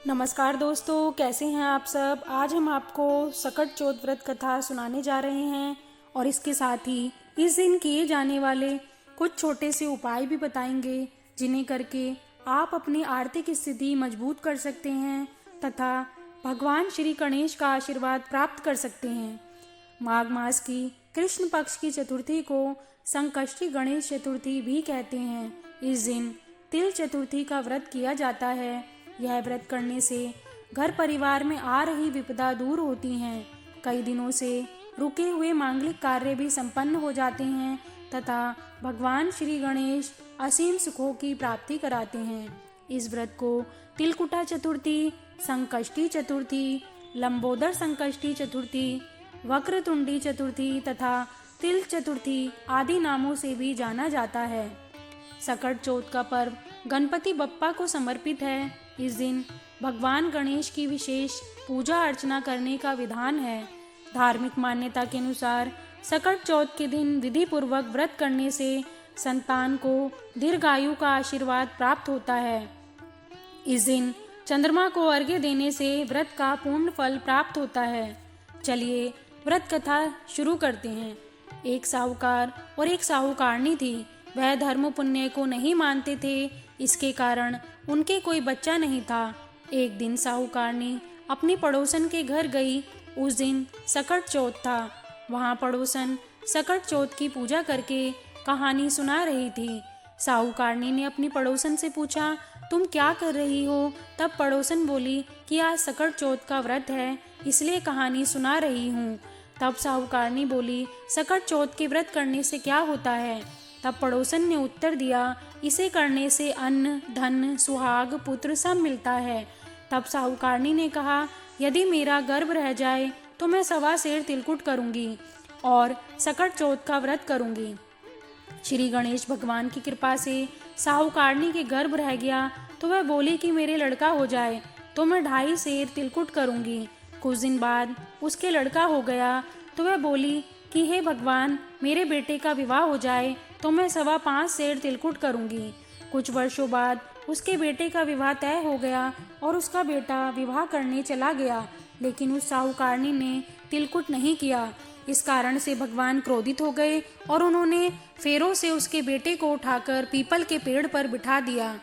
नमस्कार दोस्तों, कैसे हैं आप सब। आज हम आपको सकट चौथ व्रत कथा सुनाने जा रहे हैं और इसके साथ ही इस दिन किए जाने वाले कुछ छोटे से उपाय भी बताएंगे, जिन्हें करके आप अपनी आर्थिक स्थिति मजबूत कर सकते हैं तथा भगवान श्री गणेश का आशीर्वाद प्राप्त कर सकते हैं। माघ मास की कृष्ण पक्ष की चतुर्थी को संकष्टी गणेश चतुर्थी भी कहते हैं। इस दिन तिल चतुर्थी का व्रत किया जाता है। यह व्रत करने से घर परिवार में आ रही विपदा दूर होती हैं। कई दिनों से रुके हुए मांगलिक कार्य भी संपन्न हो जाते हैं तथा भगवान श्री गणेश असीम सुखों की प्राप्ति कराते हैं। इस व्रत को तिलकुटा चतुर्थी, संकष्टी चतुर्थी, लंबोदर संकष्टी चतुर्थी, वक्रतुंडी चतुर्थी तथा तिल चतुर्थी आदि नामों से भी जाना जाता है। सकट चौथ का पर्व गणपति बप्पा को समर्पित है। इस दिन भगवान गणेश की विशेष पूजा अर्चना करने का विधान है। धार्मिक मान्यता के अनुसार सकट चौथ के दिन विधि पूर्वक व्रत करने से संतान को दीर्घायु का आशीर्वाद प्राप्त होता है। इस दिन चंद्रमा को अर्घ्य देने से व्रत का पूर्ण फल प्राप्त होता है। चलिए व्रत कथा शुरू करते हैं। एक साहूकार और एक साहूकारनी थी। वह धर्म पुण्य को नहीं मानते थे, इसके कारण उनके कोई बच्चा नहीं था। एक दिन साहूकारनी अपनी पड़ोसन के घर गई। उस दिन सकट चौथ था। वहाँ पड़ोसन सकट चौथ की पूजा करके कहानी सुना रही थी। साहूकारनी ने अपनी पड़ोसन से पूछा, तुम क्या कर रही हो? तब पड़ोसन बोली कि आज सकट चौथ का व्रत है, इसलिए कहानी सुना रही हूँ। तब साहूकारनी बोली, सकट चौथ के व्रत करने से क्या होता है? तब पड़ोसन ने उत्तर दिया, इसे करने से अन्न, धन, सुहाग, पुत्र सब मिलता है। तब साहूकारनी ने कहा, यदि मेरा गर्भ रह जाए तो मैं 1.25 सेर तिलकुट करूंगी और सकट चौथ का व्रत करूंगी। श्री गणेश भगवान की कृपा से साहूकारनी के गर्भ रह गया तो वह बोली कि मेरे लड़का हो जाए तो मैं 2.5 सेर तिलकुट करूंगी। कुछ दिन बाद उसके लड़का हो गया तो वह बोली कि हे भगवान, मेरे बेटे का विवाह हो जाए तो मैं 5.25 सेर तिलकुट करूंगी। कुछ वर्षों बाद उसके बेटे का विवाह तय हो गया और उसका बेटा विवाह करने चला गया, लेकिन उस साहूकारनी ने तिलकुट नहीं किया। इस कारण से भगवान क्रोधित हो गए और उन्होंने फेरों से उसके बेटे को उठाकर पीपल के पेड़ पर बिठा दिया।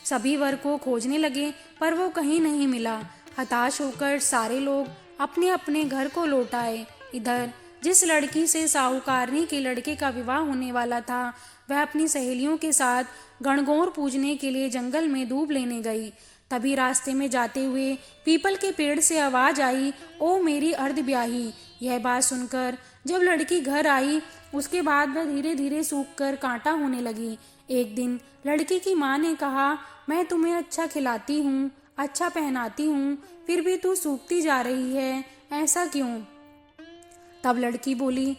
सभी वर को खोजने लगे पर वो कहीं नहीं मिला। हताश होकर सारे लोग अपने अपने घर को लौट आए। इधर जिस लड़की से साहूकारनी के लड़के का विवाह होने वाला था, वह अपनी सहेलियों के साथ गणगौर पूजने के लिए जंगल में दूब लेने गई। तभी रास्ते में जाते हुए पीपल के पेड़ से आवाज आई, ओ मेरी अर्धब्याही। यह बात सुनकर जब लड़की घर आई, उसके बाद वह धीरे धीरे सूखकर कांटा होने लगी। एक दिन लड़की की माँ ने कहा, मैं तुम्हें अच्छा खिलाती हूँ, अच्छा पहनाती हूँ, फिर भी तू सूखती जा रही है, ऐसा क्यों? तब लड़की बोली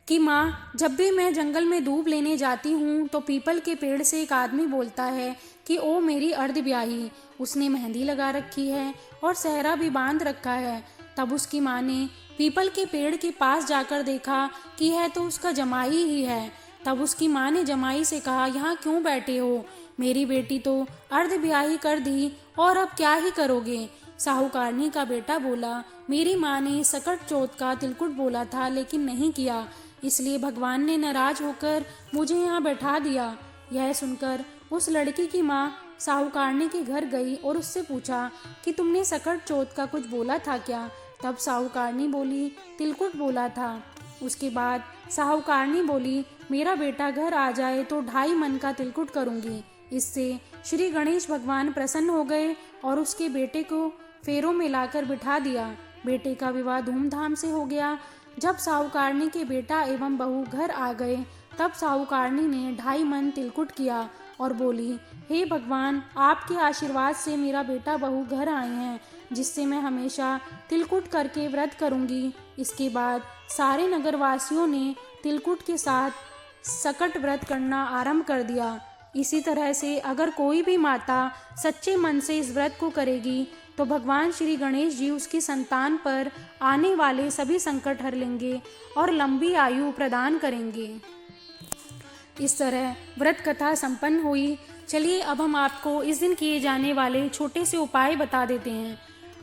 कि माँ, जब भी मैं जंगल में दूब लेने जाती हूँ तो पीपल के पेड़ से एक आदमी बोलता है कि ओ मेरी अर्धब्याही। उसने मेहंदी लगा रखी है और सेहरा भी बांध रखा है। तब उसकी माँ ने पीपल के पेड़ के पास जाकर देखा कि यह तो उसका जमाई ही है। तब उसकी माँ ने जमाई से कहा, यहाँ क्यों बैठे हो? मेरी बेटी तो अर्धब्याही कर दी और अब क्या ही करोगे? साहूकारनी का बेटा बोला, मेरी माँ ने सकट चौथ का तिलकुट बोला था लेकिन नहीं किया, इसलिए भगवान ने नाराज होकर मुझे यहाँ बैठा दिया। यह सुनकर उस लड़की की माँ साहूकारनी के घर गई और उससे पूछा कि तुमने सकट चौथ का कुछ बोला था क्या? तब साहूकारनी बोली, तिलकुट बोला था। उसके बाद साहूकारनी बोली, मेरा बेटा घर आ जाए तो 2.5 मन का तिलकुट करूंगी। इससे श्री गणेश भगवान प्रसन्न हो गए और उसके बेटे को फेरों में लाकर बिठा दिया। बेटे का विवाह धूमधाम से हो गया। जब साहूकारनी के बेटा एवं बहू घर आ गए, तब साहूकारनी ने 2.5 मन तिलकुट किया और बोली, हे भगवान, आपके आशीर्वाद से मेरा बेटा बहू घर आए हैं, जिससे मैं हमेशा तिलकुट करके व्रत करूंगी। इसके बाद सारे नगरवासियों ने तिलकुट के साथ सकट व्रत करना आरंभ कर दिया। इसी तरह से अगर कोई भी माता सच्चे मन से इस व्रत को करेगी तो भगवान श्री गणेश जी उसकी संतान पर आने वाले सभी संकट हर लेंगे और लंबी आयु प्रदान करेंगे। इस तरह व्रत कथा संपन्न हुई। चलिए अब हम आपको इस दिन किए जाने वाले छोटे से उपाय बता देते हैं।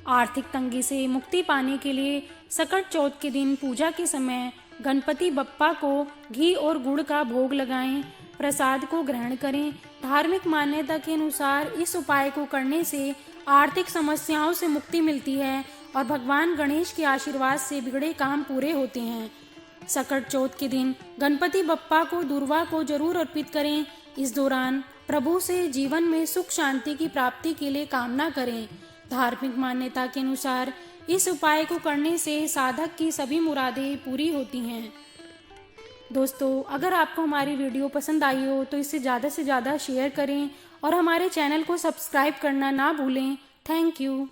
आर्थिक तंगी से मुक्ति पाने के लिए सकट चौथ के दिन पूजा के समय गणपति बप्पा को घी और गुड़ का भोग लगाएं, प्रसाद को ग्रहण करें। धार्मिक मान्यता के अनुसार इस उपाय को करने से आर्थिक समस्याओं से मुक्ति मिलती है और भगवान गणेश के आशीर्वाद से बिगड़े काम पूरे होते हैं। सकट चौथ के दिन गणपति बप्पा को दूर्वा को जरूर अर्पित करें। इस दौरान प्रभु से जीवन में सुख शांति की प्राप्ति के लिए कामना करें। धार्मिक मान्यता के अनुसार इस उपाय को करने से साधक की सभी मुरादें पूरी होती हैं। दोस्तों, अगर आपको हमारी वीडियो पसंद आई हो तो इसे ज़्यादा से ज़्यादा शेयर करें और हमारे चैनल को सब्सक्राइब करना ना भूलें। Thank you.